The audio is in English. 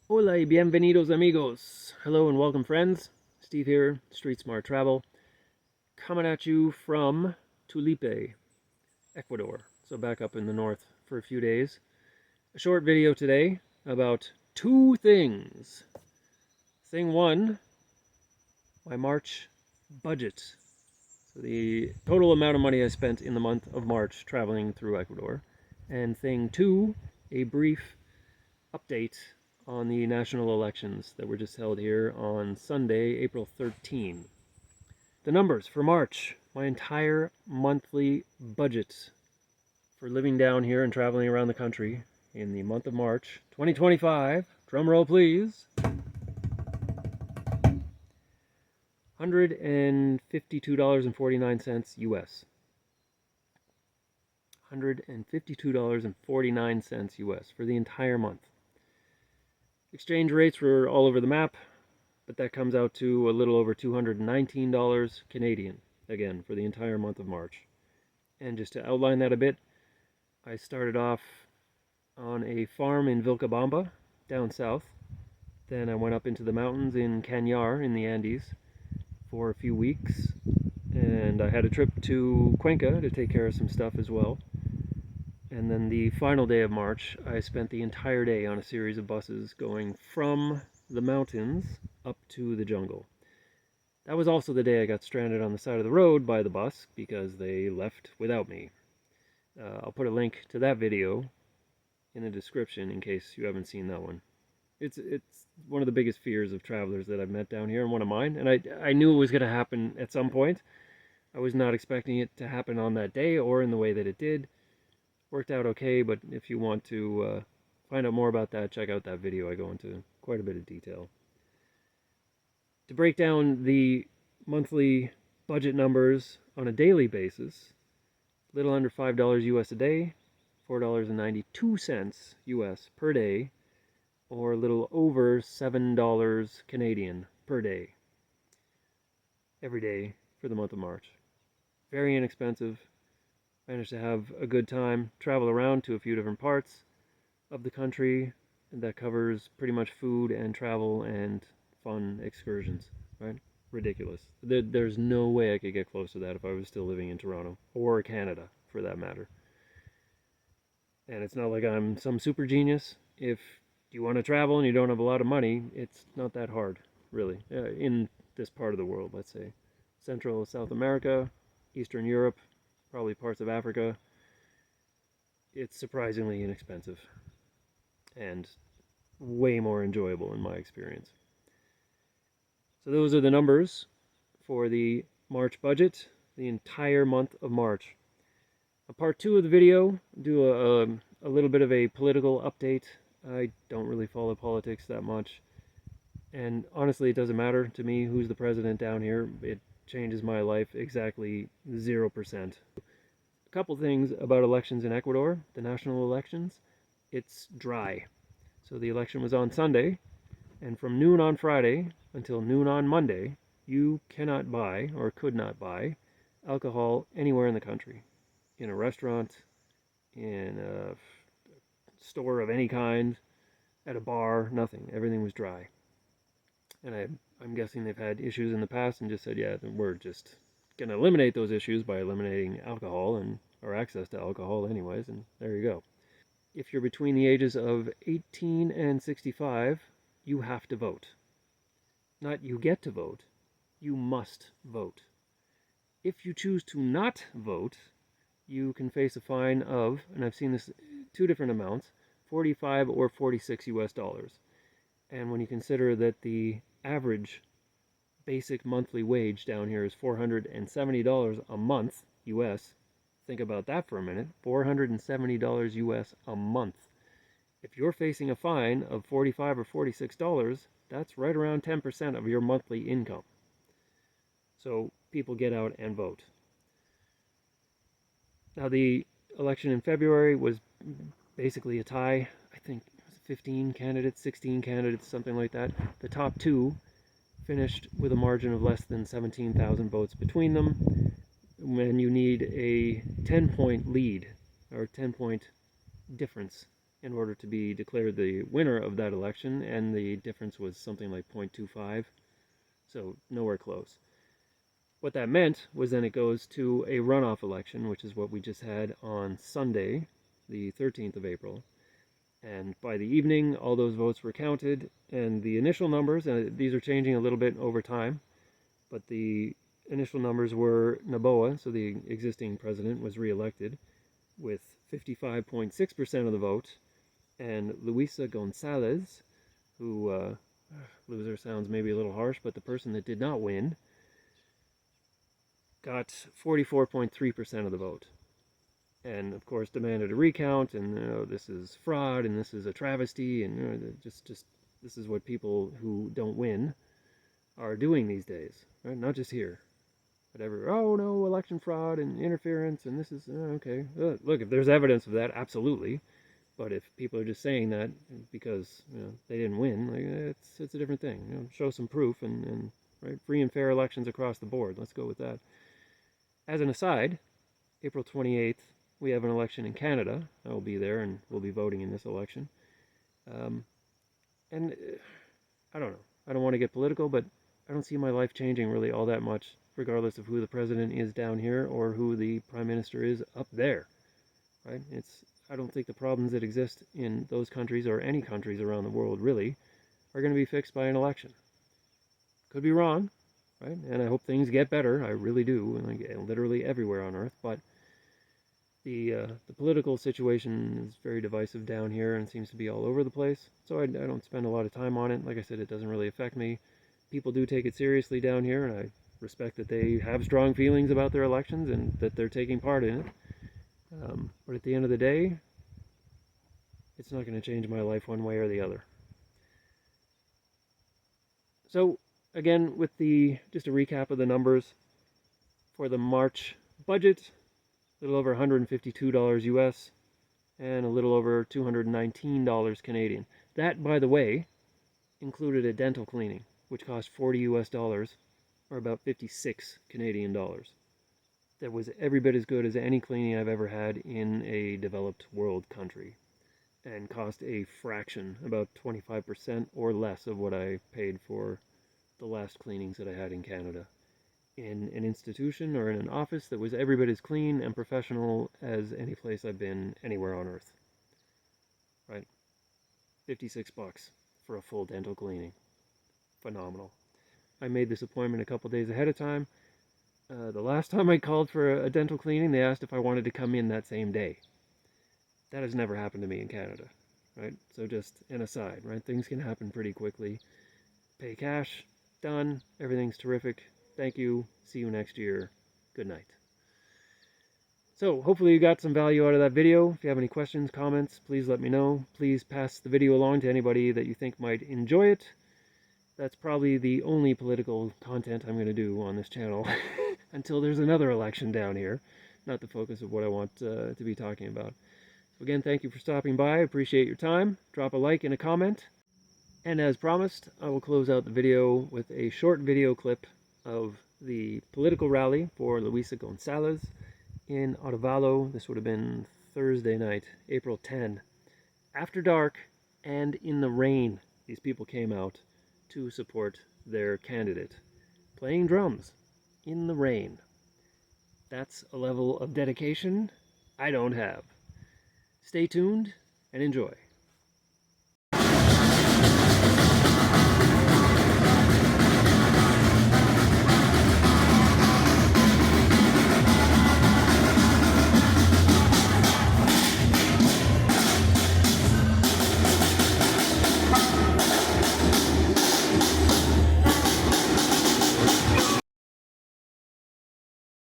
Hola y bienvenidos amigos. Hello and welcome friends. Steve here, Street Smart Travel, coming at you from Tulipe, Ecuador. So back up in the north for a few days. A short video today about two things. Thing one, my March budget. So the total amount of money I spent in the month of March traveling through Ecuador. And thing two, a brief update on the national elections that were just held here on Sunday, April 13. The numbers for March, my entire monthly budget for living down here and traveling around the country in the month of March 2025, drum roll please, $152.49 US. $152.49 US for the entire month. Exchange rates were all over the map, but that comes out to a little over $219 Canadian, again, for the entire month of March. And just to outline that a bit, I started off on a farm in Vilcabamba, down south. Then I went up into the mountains in Cañar, in the Andes, for a few weeks. And I had a trip to Cuenca to take care of some stuff as well. And then the final day of March, I spent the entire day on a series of buses going from the mountains up to the jungle. That was also the day I got stranded on the side of the road by the bus because they left without me. I'll put a link to that video in the description in case you haven't seen that one. It's one of the biggest fears of travelers that I've met down here, and one of mine. And I knew it was going to happen at some point. I was not expecting it to happen on that day or in the way that it did. Worked out okay, but if you want to find out more about that, check out that video. I go into quite a bit of detail. To break down the monthly budget numbers on a daily basis, a little under $5 US a day, $4.92 US per day, or a little over $7 Canadian per day, every day for the month of March. Very inexpensive. Managed to have a good time, travel around to a few different parts of the country that covers pretty much food and travel and fun excursions, right? Ridiculous. There's no way I could get close to that if I was still living in Toronto, or Canada for that matter. And it's not like I'm some super genius. If you want to travel and you don't have a lot of money, it's not that hard, really, in this part of the world, let's say. Central South America, Eastern Europe, probably parts of Africa, it's surprisingly inexpensive and way more enjoyable in my experience. So those are the numbers for the March budget, the entire month of March. A part two of the video, do a little bit of a political update. I don't really follow politics that much, and honestly, it doesn't matter to me who's the president down here. It changes my life exactly 0%. A couple things about elections in Ecuador, the national elections. It's dry. So the election was on Sunday, and from noon on Friday until noon on Monday, you cannot buy, or could not buy, alcohol anywhere in the country. In a restaurant, in a store of any kind, at a bar, nothing. Everything was dry. And I'm guessing they've had issues in the past and just said, yeah, we're just going to eliminate those issues by eliminating alcohol and or access to alcohol anyways, and there you go. If you're between the ages of 18 and 65, you have to vote. Not you get to vote, you must vote. If you choose to not vote, you can face a fine of, and I've seen this two different amounts, 45 or 46 US dollars. And when you consider that the average basic monthly wage down here is $470 a month US, think about that for a minute. $470 US a month. If you're facing a fine of $45 or $46, that's right around 10% of your monthly income. So people get out and vote. Now the election in February was basically a tie. I think it was 15 candidates, 16 candidates, something like that. The top two finished with a margin of less than 17,000 votes between them. When you need a 10-point lead, or 10-point difference in order to be declared the winner of that election, and the difference was something like 0.25, so nowhere close. What that meant was then it goes to a runoff election, which is what we just had on Sunday, the 13th of April. And by the evening, all those votes were counted, and the initial numbers, and these are changing a little bit over time, but the initial numbers were Noboa, so the existing president, was reelected with 55.6% of the vote, and Luisa Gonzalez, who, loser sounds maybe a little harsh, but the person that did not win, got 44.3% of the vote. And of course demanded a recount, and this is fraud, and this is a travesty, and just this is what people who don't win are doing these days, right? Not just here, but everywhere. Oh no, election fraud and interference, and this is okay. Look, if there's evidence of that, absolutely. But if people are just saying that because they didn't win, like, it's a different thing. Show some proof, and right, free and fair elections across the board. Let's go with that. As an aside, April 28th, we have an election in Canada. I will be there, and we'll be voting in this election. And I don't know. I don't want to get political, but I don't see my life changing really all that much, regardless of who the president is down here or who the prime minister is up there. Right? I don't think the problems that exist in those countries or any countries around the world really are going to be fixed by an election. Could be wrong, right? And I hope things get better. I really do, like literally everywhere on Earth. But the political situation is very divisive down here and seems to be all over the place. So I don't spend a lot of time on it. Like I said, it doesn't really affect me. People do take it seriously down here, and I respect that they have strong feelings about their elections and that they're taking part in it. But at the end of the day, it's not going to change my life one way or the other. So again, with just a recap of the numbers for the March budget, a little over $152 US and a little over $219 Canadian. That, by the way, included a dental cleaning, which cost $40 US, or about 56 Canadian dollars. That was every bit as good as any cleaning I've ever had in a developed world country, and cost a fraction, about 25% or less of what I paid for the last cleanings that I had in Canada, in an institution or in an office that was every bit as clean and professional as any place I've been anywhere on Earth. Right? 56 bucks for a full dental cleaning. Phenomenal. I made this appointment a couple days ahead of time. The last time I called for a dental cleaning, they asked if I wanted to come in that same day. That has never happened to me in Canada, right? So just an aside, right? Things can happen pretty quickly. Pay cash, done, everything's terrific. Thank you, see you next year, good night. So hopefully you got some value out of that video. If you have any questions, comments, please let me know. Please pass the video along to anybody that you think might enjoy it. That's probably the only political content I'm going to do on this channel until there's another election down here. Not the focus of what I want to be talking about. So again, thank you for stopping by. I appreciate your time. Drop a like and a comment. And as promised, I will close out the video with a short video clip of the political rally for Luisa Gonzalez in Otavalo. This would have been Thursday night, April 10. After dark and in the rain, these people came out to support their candidate, playing drums in the rain. That's a level of dedication I don't have. Stay tuned and enjoy.